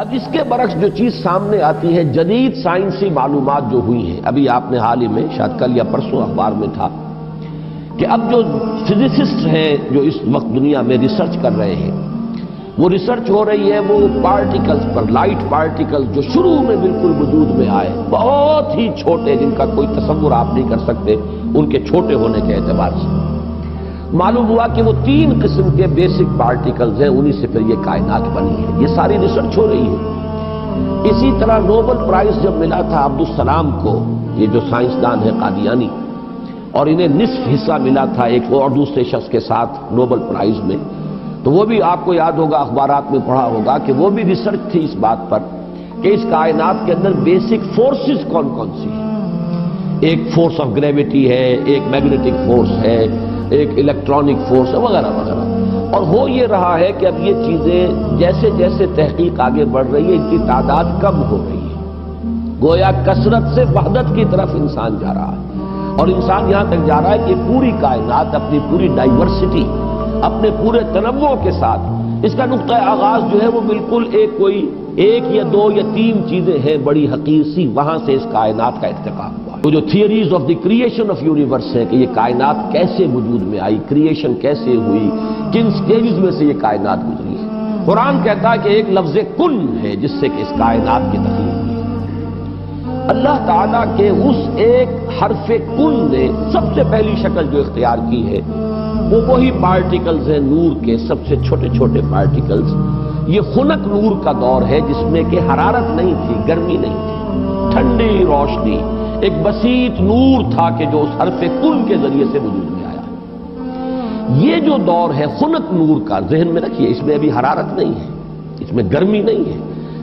اب اس کے برعکس جو چیز سامنے آتی ہے، جدید سائنسی معلومات جو ہوئی ہیں، ابھی آپ نے حال ہی میں شاید کل یا پرسوں اخبار میں تھا کہ اب جو فزسسٹ ہیں جو اس وقت دنیا میں ریسرچ کر رہے ہیں، وہ ریسرچ ہو رہی ہے وہ پارٹیکلز پر، لائٹ پارٹیکلز جو شروع میں بالکل وجود میں آئے، بہت ہی چھوٹے، جن کا کوئی تصور آپ نہیں کر سکتے ان کے چھوٹے ہونے کے اعتبار سے۔ معلوم ہوا کہ وہ 3 قسم کے بیسک پارٹیکلز ہیں، انہی سے پھر یہ کائنات بنی ہے۔ یہ ساری ریسرچ ہو رہی ہے۔ اسی طرح نوبل پرائز جب ملا تھا عبدالسلام کو، یہ جو سائنسدان ہے قادیانی، اور انہیں نصف حصہ ملا تھا ایک اور دوسرے شخص کے ساتھ نوبل پرائز میں، تو وہ بھی آپ کو یاد ہوگا، اخبارات میں پڑھا ہوگا کہ وہ بھی ریسرچ تھی اس بات پر کہ اس کائنات کے اندر بیسک فورسز کون کون سی ہیں۔ ایک فورس آف گریویٹی ہے، ایک میگنیٹک فورس ہے، ایک الیکٹرانک فورس ہے، وغیرہ وغیرہ۔ اور ہو یہ رہا ہے کہ اب یہ چیزیں جیسے جیسے تحقیق آگے بڑھ رہی ہے، ان کی تعداد کم ہو رہی ہے، گویا کثرت سے وحدت کی طرف انسان جا رہا ہے، اور انسان یہاں تک جا رہا ہے کہ پوری کائنات اپنی پوری ڈائیورسٹی، اپنے پورے تنوع کے ساتھ، اس کا نقطہ آغاز جو ہے وہ بالکل ایک یا 2 یا 3 چیزیں ہیں بڑی حقیر سی، وہاں سے اس کائنات کا ارتقا ہوا۔ وہ جو theories of the creation of universe ہے کہ یہ کائنات کیسے وجود میں آئی، کریشن کیسے ہوئی، کن سٹیجز میں سے یہ کائنات گزری ہے۔ قرآن کہتا ہے کہ ایک لفظ کن ہے جس سے کہ اس کائنات کی تخلیق ہوئی۔ اللہ تعالیٰ کے اس ایک حرف کن نے سب سے پہلی شکل جو اختیار کی ہے وہ وہی پارٹیکلز ہیں، نور کے سب سے چھوٹے چھوٹے پارٹیکلز۔ یہ خنک نور کا دور ہے جس میں کہ حرارت نہیں تھی، گرمی نہیں تھی، ٹھنڈی روشنی، ایک بسیط نور تھا کہ جو اس حرف کن کے ذریعے سے وجود میں آیا۔ یہ جو دور ہے خنک نور کا، ذہن میں رکھیے، اس میں ابھی حرارت نہیں ہے، اس میں گرمی نہیں ہے،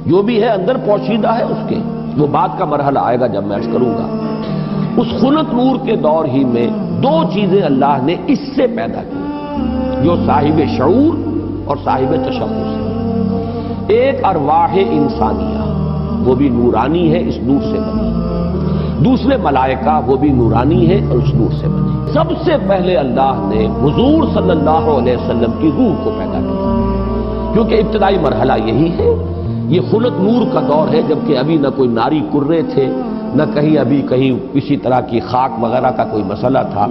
جو بھی ہے اندر پوشیدہ ہے اس کے، وہ بعد کا مرحلہ آئے گا جب میں عرض کروں گا۔ اس خنک نور کے دور ہی میں 2 چیزیں اللہ نے اس سے پیدا کی جو صاحب شعور اور صاحب تشخص ہے۔ ایک ارواح انسانیہ، وہ بھی نورانی ہے، اس نور سے بنی۔ دوسرے ملائکہ، وہ بھی نورانی ہے اور اس نور سے بنی۔ سب سے پہلے اللہ نے حضور صلی اللہ علیہ وسلم کی روح کو پیدا کیا، کیونکہ ابتدائی مرحلہ یہی ہے۔ یہ خلق نور کا دور ہے، جبکہ ابھی نہ کوئی ناری کرے تھے، نہ کہیں کسی طرح کی خاک وغیرہ کا کوئی مسئلہ تھا۔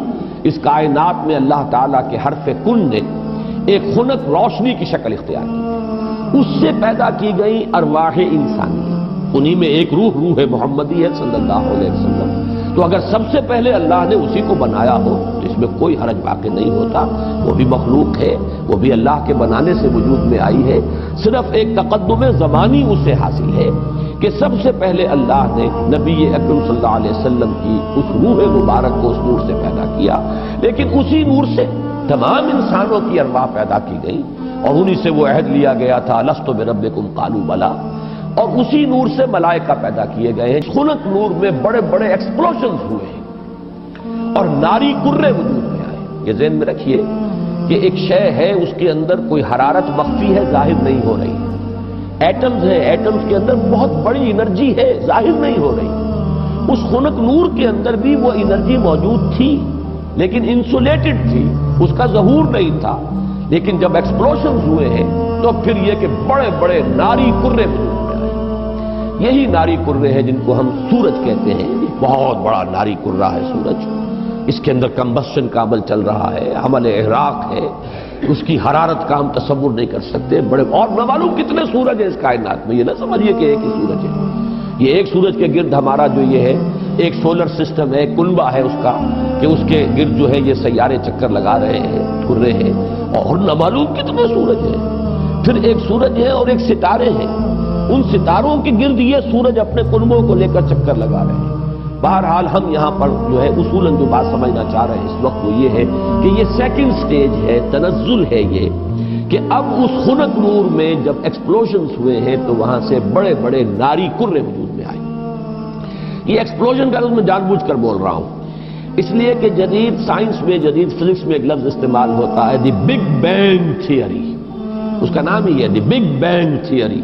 اس کائنات میں اللہ تعالیٰ کے حرف کن نے ایک خنک روشنی کی شکل اختیار کی، اس سے پیدا کی گئی ارواح انسانیہ، انہی میں ایک روح محمدی ہے صلی اللہ علیہ وسلم۔ تو اگر سب سے پہلے اللہ نے اسی کو بنایا ہو تو اس میں کوئی حرج واقع نہیں ہوتا، وہ بھی مخلوق ہے، وہ بھی اللہ کے بنانے سے وجود میں آئی ہے، صرف ایک تقدم زمانی اسے حاصل ہے کہ سب سے پہلے اللہ نے نبی اکرم صلی اللہ علیہ وسلم کی اس روح مبارک کو اس نور سے پیدا کیا، لیکن اسی نور سے تمام انسانوں کی ارواح پیدا کی گئی، اور انہی سے وہ عہد لیا گیا تھا لست بربکم قالوا بلی، اور اسی نور سے ملائکہ پیدا کیے گئے ہیں۔ خنک نور میں بڑے بڑے ایکسپلوژنز ہوئے ہیں اور ناری کرے وجود میں آئے۔ یہ ذہن میں رکھیے کہ ایک شے ہے، اس کے اندر کوئی حرارت مخفی ہے، ظاہر نہیں ہو رہی۔ ایٹمز ہیں، ایٹمز کے اندر بہت بڑی انرجی ہے، ظاہر نہیں ہو رہی۔ اس خنک نور کے اندر بھی وہ انرجی موجود تھی، لیکن انسولیٹڈ تھی، اس کا ظہور نہیں تھا۔ لیکن جب ایکسپلوژنز ہوئے ہیں تو پھر یہ کہ بڑے بڑے ناری کرے وجود میں آئے۔ یہی ناری کرے ہیں جن کو ہم سورج کہتے ہیں، بہت بڑا ناری کرہ ہے سورج، اس کے اندر کمبسشن کا عمل چل رہا ہے، عمل احراق ہے، اس کی حرارت کا ہم تصور نہیں کر سکتے، بڑے، اور نہ معلوم کتنے سورج ہیں اس کائنات میں، یہ نہ سمجھیے کہ ایک ہی سورج ہے۔ یہ ایک سورج کے گرد ہمارا جو یہ ہے ایک سولر سسٹم ہے، کنبہ ہے اس کا، کہ اس کے گرد جو ہے یہ سیارے چکر لگا رہے ہیں، گھر رہے ہیں، اور نہ معلوم کتنے سورج ہیں۔ پھر ایک سورج ہے اور ایک ستارے ہیں، ان ستاروں کے گرد یہ سورج اپنے کنبوں کو لے کر چکر لگا رہے ہیں۔ بہرحال ہم یہاں پر جو ہے اصولاً جو بات سمجھنا چاہ رہے ہیں اس وقت وہ یہ ہے کہ یہ سیکنڈ سٹیج ہے، تنزل ہے، یہ کہ اب اس خنک نور میں جب ایکسپلوژنز ہوئے ہیں تو وہاں سے بڑے بڑے ناری کرے وجود میں آئے۔ یہ ایکسپلوژن کا لفظ میں جان بوجھ کر بول رہا ہوں اس لیے کہ جدید سائنس میں، جدید فزکس میں ایک لفظ استعمال ہوتا ہے دی بگ بینگ تھیوری، اس کا نام ہی ہے دی بگ بینگ تھیوری،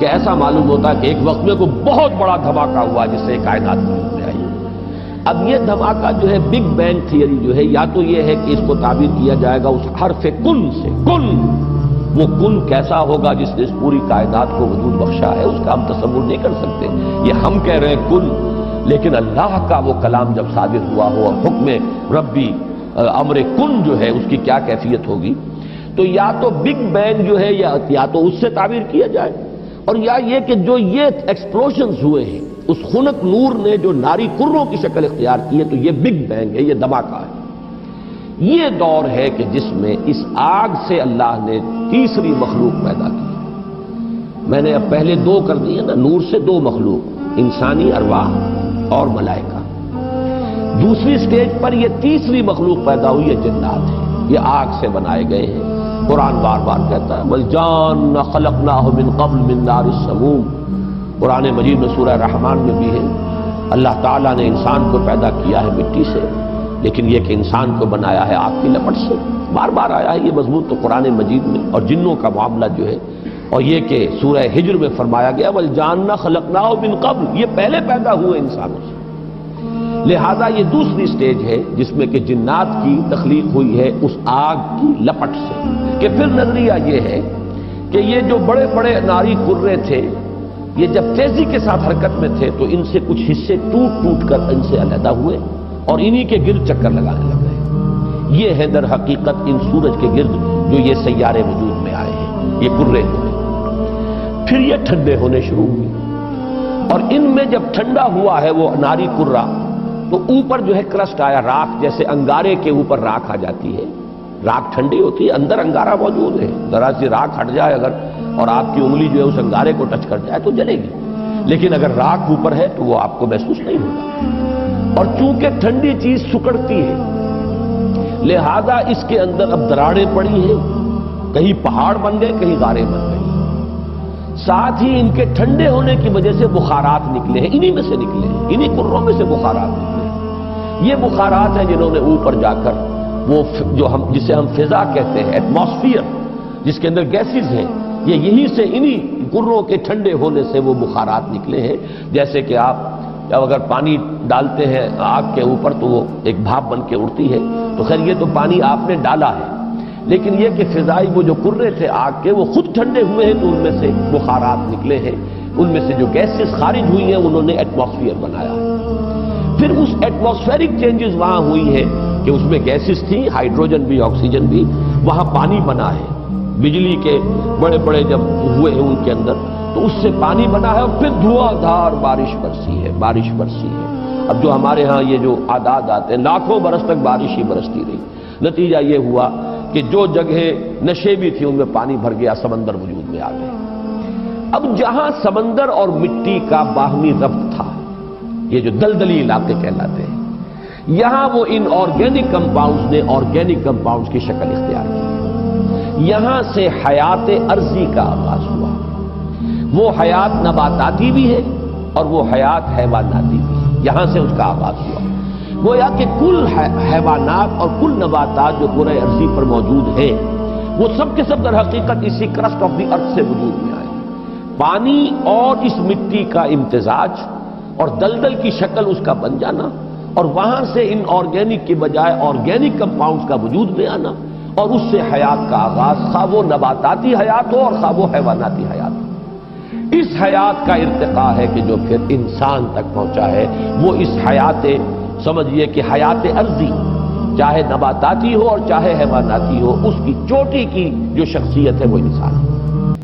کہ ایسا معلوم ہوتا ہے کہ ایک وقت میں کوئی بہت بڑا دھماکہ ہوا جس سے کائنات وجود میں آئی۔ اب یہ دھماکہ جو ہے بگ بینگ تھیوری جو ہے، یا تو یہ ہے کہ اس کو تعبیر کیا جائے گا اس حرف کن سے، کن وہ کن کیسا ہوگا جس نے اس پوری کائنات کو وجود بخشا ہے، اس کا ہم تصور نہیں کر سکتے۔ یہ ہم کہہ رہے ہیں کن، لیکن اللہ کا وہ کلام جب صادر ہوا ہو اور حکم ربی امر کن جو ہے اس کی کیا کیفیت ہوگی، تو یا تو بگ بینگ جو ہے یا تو اس سے تعبیر کیا جائے، اور یا یہ کہ جو یہ ایکسپلوژنز ہوئے ہیں اس خنک نور نے جو ناری کروں کی شکل اختیار کی ہے، تو یہ بگ بینگ ہے، یہ دھماکہ ہے۔ یہ دور ہے کہ جس میں اس آگ سے اللہ نے تیسری مخلوق پیدا کی۔ میں نے اب پہلے دو کر دیے نا، نور سے دو مخلوق، انسانی ارواح اور ملائکہ۔ دوسری سٹیج پر یہ تیسری مخلوق پیدا ہوئی ہے، جنات ہیں، یہ آگ سے بنائے گئے ہیں۔ قرآن بار بار کہتا ہے وَالْجَانَّ خَلَقْنَاهُ مِنْ قَبْلُ مِنْ نَارِ السَّمُومِ۔ قرآن مجید میں سورہ رحمان میں بھی ہے، اللہ تعالیٰ نے انسان کو پیدا کیا ہے مٹی سے، لیکن یہ کہ انسان کو بنایا ہے آگ کی لپٹ سے۔ بار بار آیا ہے یہ مضمون تو قرآن مجید میں، اور جنوں کا معاملہ جو ہے، اور یہ کہ سورہ ہجر میں فرمایا گیا وَالْجَانَّ خَلَقْنَاهُ مِنْ قَبْلُ، یہ پہلے پیدا ہوئے انسانوں سے۔ لہذا یہ دوسری سٹیج ہے جس میں کہ جنات کی تخلیق ہوئی ہے اس آگ کی لپٹ سے، کہ پھر نظریہ یہ ہے کہ یہ جو بڑے بڑے ناری کرے تھے، یہ جب تیزی کے ساتھ حرکت میں تھے تو ان سے کچھ حصے ٹوٹ ٹوٹ کر ان سے علیحدہ ہوئے اور انہی کے گرد چکر لگانے لگ گئے۔ یہ ہے در حقیقت ان سورج کے گرد جو یہ سیارے وجود میں آئے ہیں، یہ کرے ہوئے۔ پھر یہ ٹھنڈے ہونے شروع ہوئے، اور ان میں جب ٹھنڈا ہوا ہے وہ ناری کرہ، تو اوپر جو ہے کرسٹ آیا، راکھ، جیسے انگارے کے اوپر راکھ آ جاتی ہے، راکھ ٹھنڈی ہوتی ہے، اندر انگارہ موجود ہے، ذرا سی راکھ ہٹ جائے اگر اور آپ کی انگلی جو ہے اس انگارے کو ٹچ کر جائے تو جلے گی، لیکن اگر راکھ اوپر ہے تو وہ آپ کو محسوس نہیں ہوگا۔ اور چونکہ ٹھنڈی چیز سکڑتی ہے، لہذا اس کے اندر اب دراڑیں پڑی ہیں، کہیں پہاڑ بن گئے، کہیں غاریں بن گئی، ساتھ ہی ان کے ٹھنڈے ہونے کی وجہ سے بخارات نکلے ہیں، انہی میں سے نکلے ہیں، انہی کروں میں سے بخارات نکلے ہیں۔ یہ بخارات ہیں جنہوں نے اوپر جا کر وہ جو جسے ہم فضا کہتے ہیں، ایٹماسفیئر، جس کے اندر گیسز ہیں، یہ یہیں سے انہی کروں کے ٹھنڈے ہونے سے وہ بخارات نکلے ہیں۔ جیسے کہ آپ جب اگر پانی ڈالتے ہیں آگ کے اوپر تو وہ ایک بھاپ بن کے اڑتی ہے، تو خیر یہ تو پانی آپ نے ڈالا ہے، لیکن یہ کہ فضائی وہ جو کرے تھے آگ کے وہ خود ٹھنڈے ہوئے ہیں تو ان میں سے بخارات نکلے ہیں، ان میں سے جو گیسز خارج ہوئی ہیں انہوں نے ایٹماسفیئر بنایا ہے۔ پھر اس ایٹماسفیرک چینجز وہاں ہوئی ہے کہ اس میں گیسز تھیں، ہائیڈروجن بھی، آکسیجن بھی، وہاں پانی بنا ہے، بجلی کے بڑے بڑے جب ہوئے ہیں ان کے اندر تو اس سے پانی بنا ہے، اور پھر دھواں دھار بارش برسی ہے، بارش برسی ہے۔ اب جو ہمارے ہاں یہ جو اعداد آتے ہیں، لاکھوں برس تک بارش ہی برستی رہی، نتیجہ یہ ہوا کہ جو جگہیں نشیبی تھی ان میں پانی بھر گیا، سمندر وجود میں آ گئے۔ اب جہاں سمندر اور مٹی کا باہمی ربط تھا، یہ جو دلدلی علاقے کہلاتے ہیں، یہاں وہ ان آرگینک کمپاؤنڈز نے آرگینک کمپاؤنڈز کی شکل اختیار کی، یہاں سے حیات ارضی کا آغاز ہوا۔ وہ حیات نباتاتی بھی ہے اور وہ حیات حیواناتی بھی ہے، یہاں سے اس کا آغاز ہوا۔ گویا کہ کل حیوانات اور کل نباتات جو کرۂ ارضی پر موجود ہیں وہ سب کے سب در حقیقت اسی کرسٹ آف دی ارتھ سے وجود میں آئے۔ پانی اور اس مٹی کا امتزاج اور دلدل کی شکل اس کا بن جانا، اور وہاں سے ان آرگینک کی بجائے آرگینک کمپاؤنڈز کا وجود میں آنا، اور اس سے حیات کا آغاز، خواہ وہ نباتاتی حیات ہو اور خواہ وہ حیواناتی حیات ہو۔ اس حیات کا ارتقاء ہے کہ جو پھر انسان تک پہنچا ہے، وہ اس حیات، سمجھیے کہ حیات ارضی، چاہے نباتاتی ہو اور چاہے حیواناتی ہو، اس کی چوٹی کی جو شخصیت ہے وہ انسان ہے۔